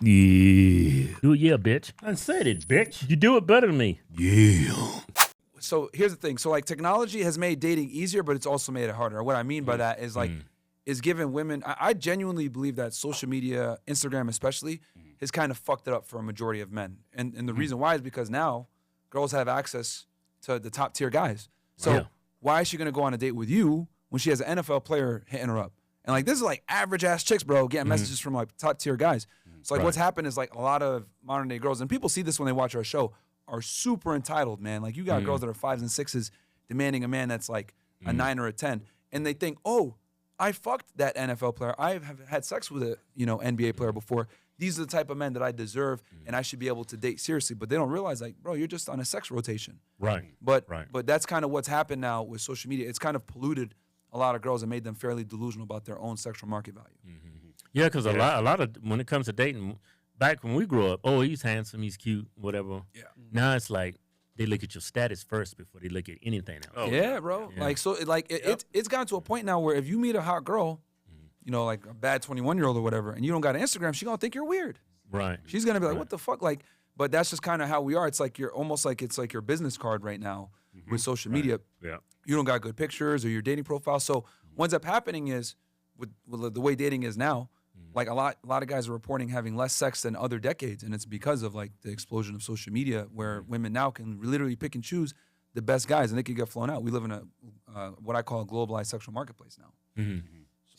Yeah. Yeah, bitch. I said it, bitch. You do it better than me. Yeah. So here's the thing. So like technology has made dating easier, but it's also made it harder. What I mean by that is like is giving women. I genuinely believe that social media, Instagram especially, has kind of fucked it up for a majority of men. And the reason why is because now girls have access to the top tier guys. So why is she gonna go on a date with you when she has an NFL player hitting her up? And like this is like average ass chicks, bro, getting messages from like top tier guys. So like what's happened is like a lot of modern day girls, and people see this when they watch our show, are super entitled, man. Like you got girls that are 5s and 6s demanding a man that's like a 9 or a 10, and they think, oh, I fucked that NFL player. I have had sex with a NBA player before. These are the type of men that I deserve, and I should be able to date seriously. But they don't realize, like, bro, you're just on a sex rotation. Right. But that's kind of what's happened now with social media. It's kind of polluted a lot of girls and made them fairly delusional about their own sexual market value. Yeah, because a lot of when it comes to dating, back when we grew up, oh, he's handsome, he's cute, whatever. Yeah. Now it's like they look at your status first before they look at anything else. Oh, yeah, bro. Yeah. Like so, it's gotten to a point now where if you meet a hot girl, like a bad 21-year-old or whatever, and you don't got an Instagram, she's gonna think you're weird. Right. She's gonna be like, what the fuck? Like, but that's just kind of how we are. It's like it's like your business card right now with social media. Yeah. You don't got good pictures or your dating profile. So what ends up happening is with the way dating is now, like a lot of guys are reporting having less sex than other decades, and it's because of like the explosion of social media, where women now can literally pick and choose the best guys, and they can get flown out. We live in a what I call a globalized sexual marketplace now.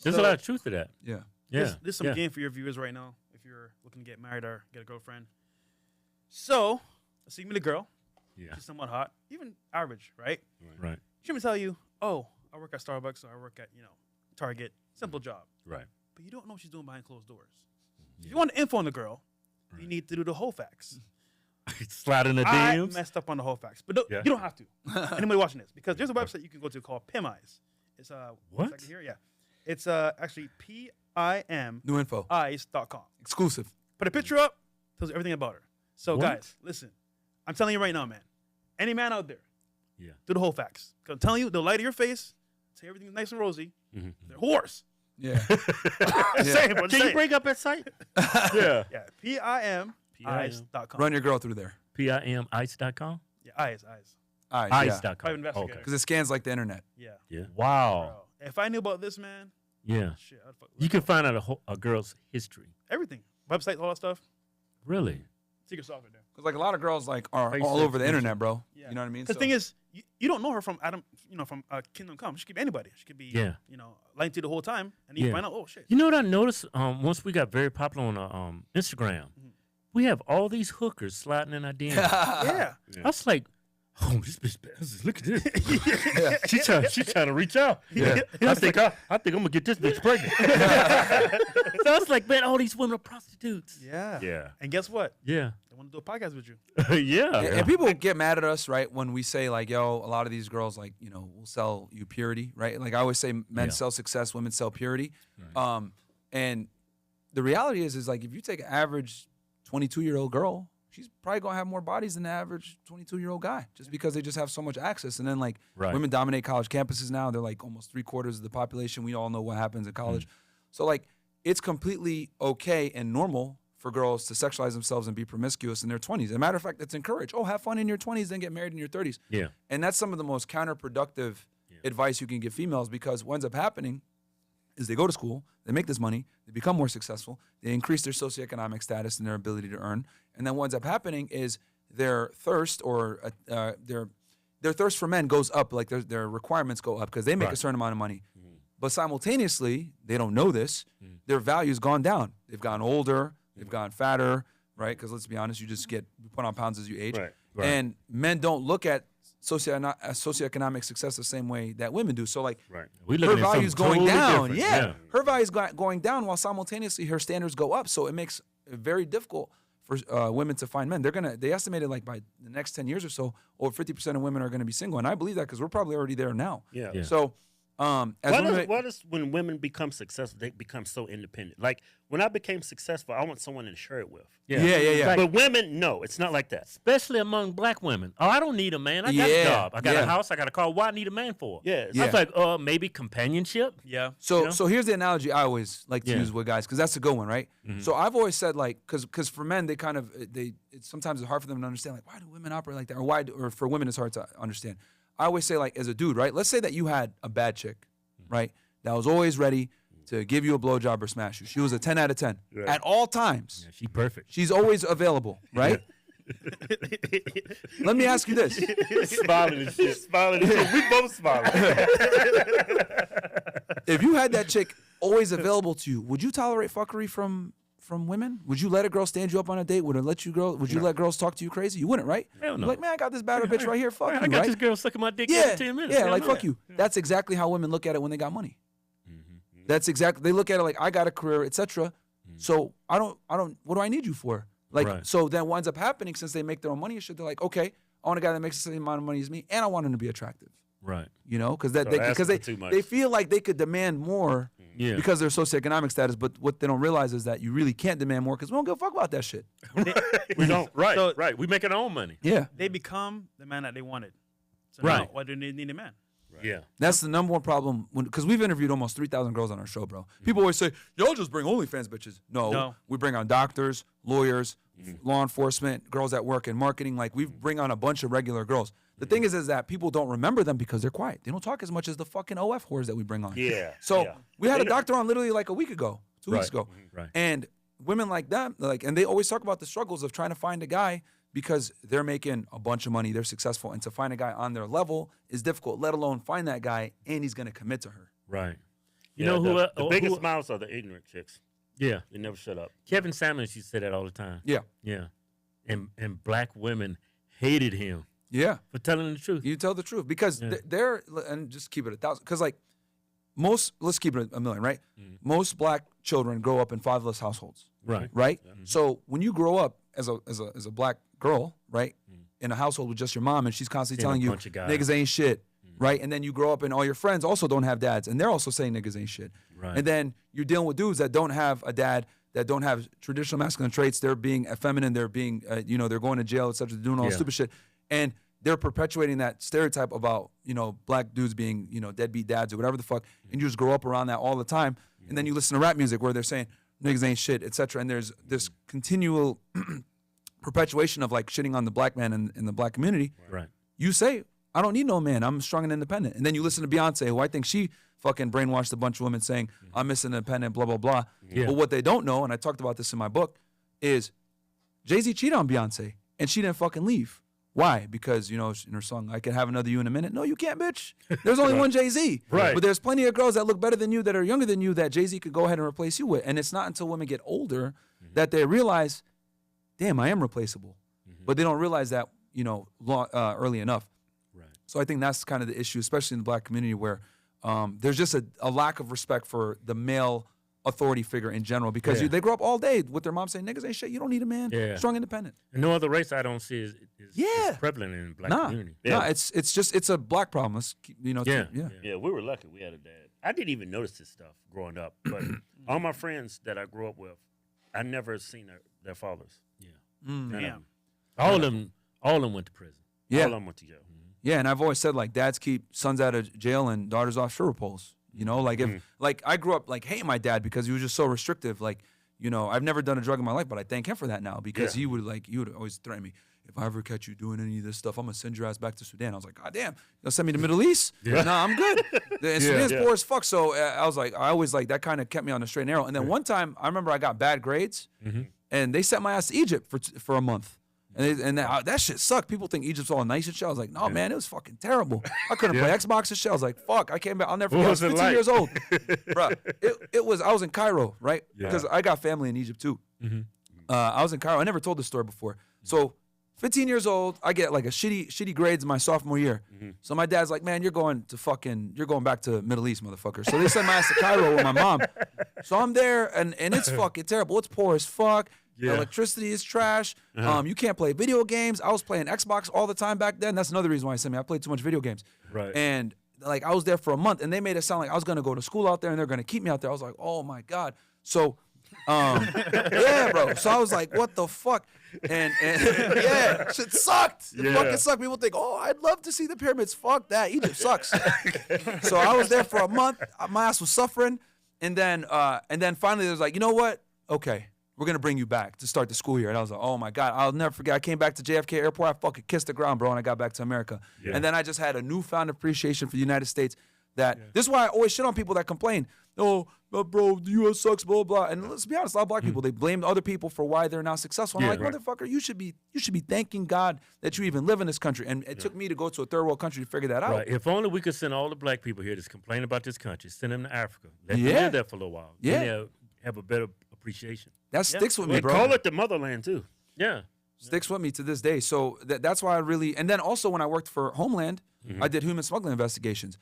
There's a lot of truth to that. Yeah. There's some game for your viewers right now if you're looking to get married or get a girlfriend. So, you meet a girl. Yeah. She's somewhat hot, even average, right? Right. She may tell you, oh, I work at Starbucks or I work at, Target. Simple job. Right. But you don't know what she's doing behind closed doors. If you want info on the girl, you need to do the whole facts. Slide in the DMs. I messed up on the whole facts. But you don't have to. Anybody watching this. Because there's a website you can go to called PimEyes. It's what? Here? Yeah. It's actually PIM. New info. Eyes.com. Exclusive. Put a picture up, tells you everything about her. So guys, listen. I'm telling you right now, man. Any man out there, do the whole facts. Because I'm telling you, they'll lie to your face, say everything's nice and rosy. They're whores. Yeah. Can you break up that site? Yeah. PIM.eyes.com. Run your girl through there. PIMice.com? Yeah, eyes. Eyes.com. Private investigator. Because it scans like the internet. Yeah. Wow. Bro, if I knew about this, man. Yeah. Shit, you can find out a girl's history. Everything. Websites, all that stuff. Really? Secret sauce right there. Because like a lot of girls like are all over the internet, bro. Yeah. You know what I mean? The thing is, you don't know her from Adam, from Kingdom Come. She could be anybody. She could be, lying to you the whole time, and you find out, oh shit. You know what I noticed? Once we got very popular on Instagram, we have all these hookers sliding in our DMs. Yeah. I was like, oh, this bitch bad. Look at this. She trying to reach out. Yeah. I think I'm gonna get this bitch pregnant. So I was like, man, all these women are prostitutes. Yeah. Yeah. And guess what? Yeah. They want to do a podcast with you. And people get mad at us, right, when we say like, yo, a lot of these girls like, will sell you purity, right? Like I always say, men sell success, women sell purity. Right. And the reality is like if you take an average 22-year-old girl, she's probably gonna have more bodies than the average 22-year-old guy, just because they just have so much access. And then like women dominate college campuses now. They're like almost 3/4 of the population. We all know what happens in college. So like it's completely okay and normal for girls to sexualize themselves and be promiscuous in their 20s. As a matter of fact, it's encouraged. Oh, have fun in your 20s, then get married in your 30s. Yeah. And that's some of the most counterproductive advice you can give females, because what ends up happening is they go to school, they make this money, they become more successful, they increase their socioeconomic status and their ability to earn, and then what ends up happening is their thirst or their thirst for men goes up, like their requirements go up because they make a certain amount of money. But simultaneously, they don't know this, their value's gone down. They've gotten older, they've gotten fatter, right? Because let's be honest, you put on pounds as you age. Right. And men don't look at socioeconomic success the same way that women do. So like her value's going down. Yeah. Her value's going down while simultaneously her standards go up. So it makes it very difficult for women to find men. They estimated like by the next 10 years or so, over 50% of women are going to be single. And I believe that because we're probably already there now. Yeah. So What is when women become successful? They become so independent. Like when I became successful, I want someone to share it with. Yeah. But women, no, it's not like that. Especially among black women. Oh, I don't need a man. I got a job. I got a house. I got a car. Why I need a man for? Yeah. I was like, maybe companionship. Yeah. So here's the analogy I always like to use with guys, because that's a good one, right? Mm-hmm. So I've always said, like, because for men sometimes it's hard for them to understand, like, why do women operate like that, or for women it's hard to understand. I always say, like, as a dude, right? Let's say that you had a bad chick, right? That was always ready to give you a blowjob or smash you. She was a 10 out of 10 at all times. Yeah, she's perfect. She's always available, right? Let me ask you this. Smiling and shit. We both smiling. If you had that chick always available to you, would you tolerate fuckery from women? Would you let a girl stand you up on a date? Would you let girls talk to you crazy? You wouldn't, right? Hell no. Like, man, I got this bad bitch right here. Fuck you, I got this girl sucking my dick every 10 minutes. Yeah, like, fuck you. That's exactly how women look at it when they got money. Mm-hmm. That's exactly, they look at it like, I got a career, etc. Mm-hmm. So I don't, what do I need you for? Like, so then what ends up happening, since they make their own money and shit, they're like, okay, I want a guy that makes the same amount of money as me, and I want him to be attractive. Right. You know, because they feel like they could demand more because of their socioeconomic status, but what they don't realize is that you really can't demand more because we don't give a fuck about that shit. We don't. Right. So, right. We making our own money. Yeah. They become the man that they wanted. So right. Now, why do they need a man? Right. Yeah. That's the number one problem, because we've interviewed almost 3,000 girls on our show, bro. People always say, y'all just bring OnlyFans bitches. No. We bring on doctors, lawyers, law enforcement, girls that work in marketing. Like, we bring on a bunch of regular girls. The thing is that people don't remember them because they're quiet. They don't talk as much as the fucking OF whores that we bring on. Yeah. So we had a doctor on literally like a week ago, 2 weeks ago. Right. And women like that, and they always talk about the struggles of trying to find a guy because they're making a bunch of money, they're successful, and to find a guy on their level is difficult, let alone find that guy and he's going to commit to her. Right. You know who the biggest mouths are the ignorant chicks. Yeah. They never shut up. Kevin Samuels used to say that all the time. Yeah. Yeah. And black women hated him. Yeah. For telling the truth. You tell the truth. Because they're, and just keep it 1,000, because like let's keep it a million, right? Mm-hmm. Most black children grow up in fatherless households. Right. Right? Mm-hmm. So when you grow up as a black girl, right, in a household with just your mom, and she's constantly telling you niggas ain't shit, right? And then you grow up and all your friends also don't have dads, and they're also saying niggas ain't shit. Right. And then you're dealing with dudes that don't have a dad, that don't have traditional masculine traits. They're being effeminate. They're being, they're going to jail, etc. They're doing all stupid shit. And they're perpetuating that stereotype about, black dudes being, deadbeat dads or whatever the fuck. And you just grow up around that all the time. And then you listen to rap music where they're saying niggas ain't shit, etc. And there's this continual perpetuation of like shitting on the black man in the black community. Right. You say, I don't need no man. I'm strong and independent. And then you listen to Beyonce, who I think she fucking brainwashed a bunch of women saying, I'm Miss Independent, blah, blah, blah. Yeah. But what they don't know, and I talked about this in my book, is Jay-Z cheated on Beyonce and she didn't fucking leave. Why? Because, in her song, I Can Have Another You in a Minute. No, you can't, bitch. There's only one Jay-Z. Right. But there's plenty of girls that look better than you, that are younger than you, that Jay-Z could go ahead and replace you with. And it's not until women get older that they realize, damn, I am replaceable. But they don't realize that, early enough. Right. So I think that's kind of the issue, especially in the black community, where there's just a lack of respect for the male authority figure in general, because they grow up all day with their mom saying niggas ain't shit, you don't need a man, strong, independent. And no other race I don't see is prevalent in the black community. Nah, it's a black problem. Let's we were lucky we had a dad. I didn't even notice this stuff growing up, but all my friends that I grew up with, I never seen their fathers. All of them went to prison. All of them went to jail. Yeah, and I've always said, like, dads keep sons out of jail and daughters off sugar poles. Like, if like I grew up like hating my dad because he was just so restrictive. Like, I've never done a drug in my life, but I thank him for that now, because he would always threaten me. If I ever catch you doing any of this stuff, I'm gonna send your ass back to Sudan. I was like, God damn, you'll send me to the Middle East? Nah, I'm good. And Sudan's poor as fuck. So I was like, I always like that kind of kept me on the straight and narrow. And then one time I remember I got bad grades, and they sent my ass to Egypt for a month. And that shit sucked. People think Egypt's all nice and shit. I was like, no, man, it was fucking terrible. I couldn't play Xbox and shit. I was like, fuck. I came back. I'll never forget. I was 15 years old. Bro, I was in Cairo, right? Because I got family in Egypt too. I was in Cairo. I never told this story before. So 15 years old, I get like a shitty grades in my sophomore year. So my dad's like, man, you're going back to Middle East, motherfucker. So they send my ass to Cairo with my mom. So I'm there, and it's fucking terrible. It's poor as fuck. The electricity is trash. You can't play video games. I was playing Xbox all the time back then. That's another reason why I sent me. I played too much video games. Right. And like I was there for a month, and they made it sound like I was gonna go to school out there, and they're gonna keep me out there. I was like, oh my God. So, yeah, bro. So I was like, what the fuck? And yeah, shit sucked. It fucking sucked. People think, oh, I'd love to see the pyramids. Fuck that. Egypt sucks. So I was there for a month. My ass was suffering, and then finally it was like, you know what? Okay, we're gonna bring you back to start the school year. And I was like, oh my God, I'll never forget. I came back to JFK Airport. I fucking kissed the ground, bro, and I got back to America. Yeah. And then I just had a newfound appreciation for the United States. This is why I always shit on people that complain. Oh, bro, the U.S. sucks, blah, blah. And let's be honest, a lot of black people, they blame other people for why they're not successful. And I'm like, motherfucker, you should be thanking God that you even live in this country. And it took me to go to a third world country to figure that out. Right. If only we could send all the black people here that's complaining about this country, send them to Africa. Let them live there for a little while. Yeah. Then they'll have a better appreciation. That sticks with me, bro. Call it the motherland, too. Yeah. Sticks with me to this day. So that's why I really, and then also when I worked for Homeland, I did human smuggling investigations.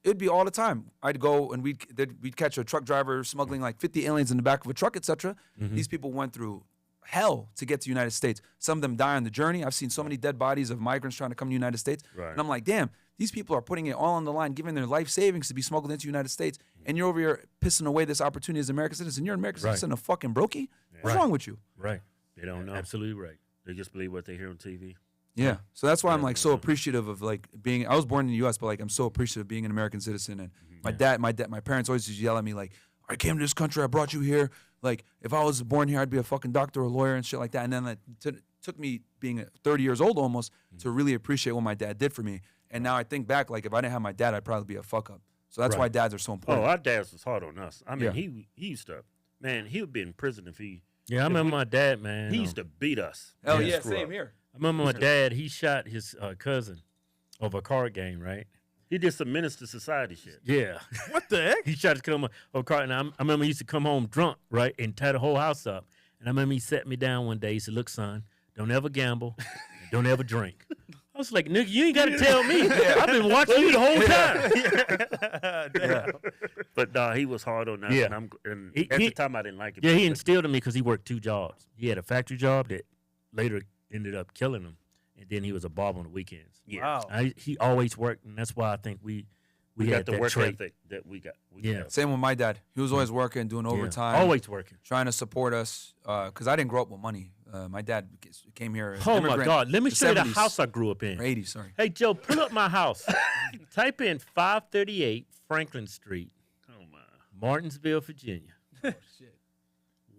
It'd be all the time. I'd go and we'd catch a truck driver smuggling like 50 aliens in the back of a truck, etc. These people went through hell to get to the United States. Some of them die on the journey. I've seen so many dead bodies of migrants trying to come to the United States. Right. And I'm like, damn, these people are putting it all on the line, giving their life savings to be smuggled into the United States, and you're over here pissing away this opportunity as an American citizen. You're an American citizen, a fucking brokey? What's wrong with you? Right. They don't know. Absolutely right. They just believe what they hear on TV. Yeah, so that's why I'm like so appreciative of like being. I was born in the U.S., but like I'm so appreciative of being an American citizen. And my parents always used to yell at me like, "I came to this country, I brought you here. Like if I was born here, I'd be a fucking doctor or a lawyer and shit like that." And then it took me being 30 years old almost to really appreciate what my dad did for me. And now I think back, like if I didn't have my dad, I'd probably be a fuck up. So that's why dads are so important. Oh, our dads was hard on us. I mean, he used to, man, he would be in prison if he. Yeah, I remember my dad, man. He used to beat us. Oh yeah, same here. I remember my dad, he shot his cousin over a card game, right? He did some menace to society shit. Yeah. What the heck? He shot his cousin over a card, and I remember he used to come home drunk, right, and tie the whole house up. And I remember he sat me down one day. He said, "Look, son, don't ever gamble, and don't ever drink." I was like, "Nigga, you ain't got to tell me. I've been watching you the whole time." But he was hard on us. Yeah. And at the time, I didn't like it. Yeah, he instilled in me because he worked 2 jobs. He had a factory job that later ended up killing him, and then he was a barber on the weekends. Yeah. Wow. He always worked, and that's why I think we got had the that work trait. ethic that we got. Same with my dad. He was always working, doing overtime. Always working. Trying to support us because I didn't grow up with money. My dad came here as Oh, immigrant my God. Let me show you the 70s, house I grew up in. or 80s, sorry. Hey, Joe, pull up my house. Type in 538 Franklin Street, Oh, my. Martinsville, Virginia. Oh, shit.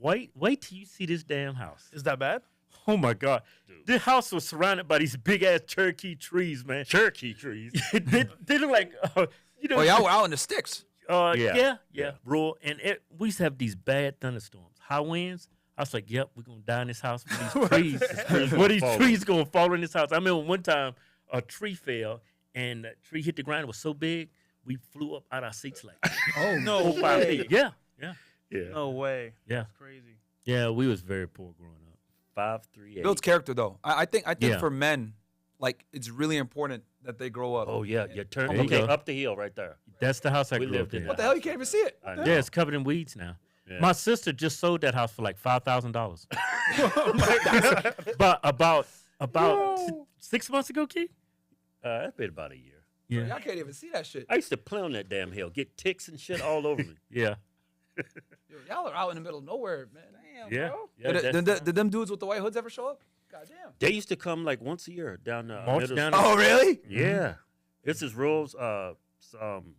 Wait till you see this damn house. Is that bad? Oh, my God. Dude. This house was surrounded by these big-ass Cherokee trees, man. Cherokee trees. they look like, you know. Oh, y'all were out in the sticks. Yeah. Rural. And we used to have these bad thunderstorms, high winds. I was like, yep, we're going to die in this house with these trees. What these trees going to fall in this house? I remember one time a tree fell, and the tree hit the ground. It was so big, we flew up out our seats like, Oh, No 5 way. feet. Yeah. No way. Yeah. That's crazy. Yeah, we was very poor growing up. 538. Builds character, though. I think Yeah. for men, like, it's really important that they grow up. Oh, yeah. You turn. There you Okay, go. up the hill right there. That's the house I We grew lived up in. in What the hell? You can't even see it. I know. Yeah, it's covered in weeds now. Yeah. My sister just sold that house for like $5,000. But about 6 months ago, Keith? That's been about a year. Yeah. Y'all can't even see that shit. I used to play on that damn hill, get ticks and shit all over me. Yeah. Yo, y'all are out in the middle of nowhere, man. Damn, Yeah. bro. Yeah, Did them dudes with the white hoods ever show up? Goddamn. They used to come like once a year down the March middle- down Oh, really? Yeah, this is rural, southern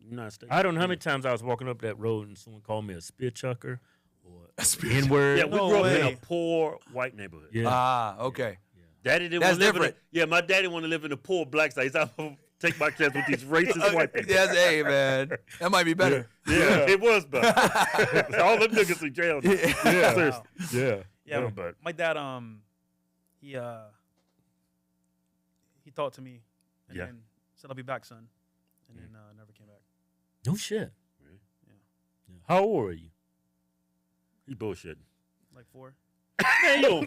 United States. I don't know how many times I was walking up that road and someone called me a spear chucker or N-word. Yeah, we No grew up in way. a poor white neighborhood. Yeah. Ah, okay. Daddy didn't That's want to live in different. yeah, my daddy wanted to live in the poor black side. He's like, I'm gonna take my chance with these racist white people. Yes, hey, man. That might be better. Yeah, it was, but all them niggas in jail. Now. Yeah. Seriously. Yeah. Yeah, but my dad, he talked to me and Yeah. then said, "I'll be back, son," and then never came back. No shit. Really? Yeah. How old are you? He bullshitting. Like 4. Man, yo, I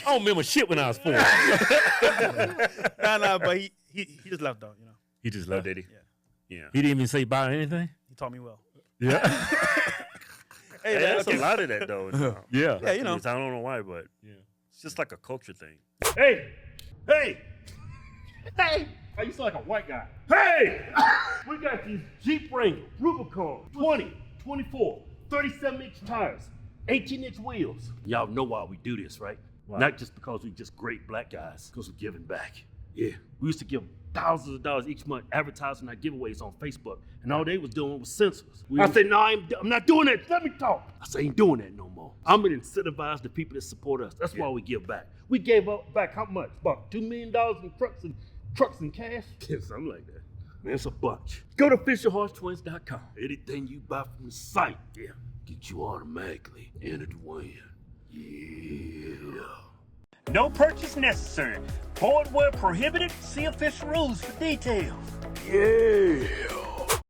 don't remember shit when I was 4. Nah, but he just left though, you know. He just Oh, left. did he? Yeah. Yeah. He didn't even say bye or anything? He taught me well. Yeah. Hey, Hey, man, that's okay. a lot of that though. Yeah. Yeah, you know. I don't know why, but Yeah. it's just like a culture thing. Hey! Hey! Hey! How you sound like a white guy? Hey! We got these Jeep Wrangler, Rubicon, 20, 24, 37-inch tires, 18-inch wheels. Y'all know why we do this, right? Wow. Not just because we just great black guys, because we're giving back. Yeah, we used to give thousands of dollars each month advertising our giveaways on Facebook, and all they was doing was censors. I said, no, I'm not doing that. Let me talk. I said, I ain't doing that no more. I'm gonna incentivize the people that support us. That's why we give back. We gave up back how much? About $2 million in trucks and cash? Yeah, something like that. Man, it's a bunch. Go to FisherHorseTwins.com. Anything you buy from the site, get you automatically entered to win. Yeah. No purchase necessary. Board where prohibited. See official rules for details. Yeah.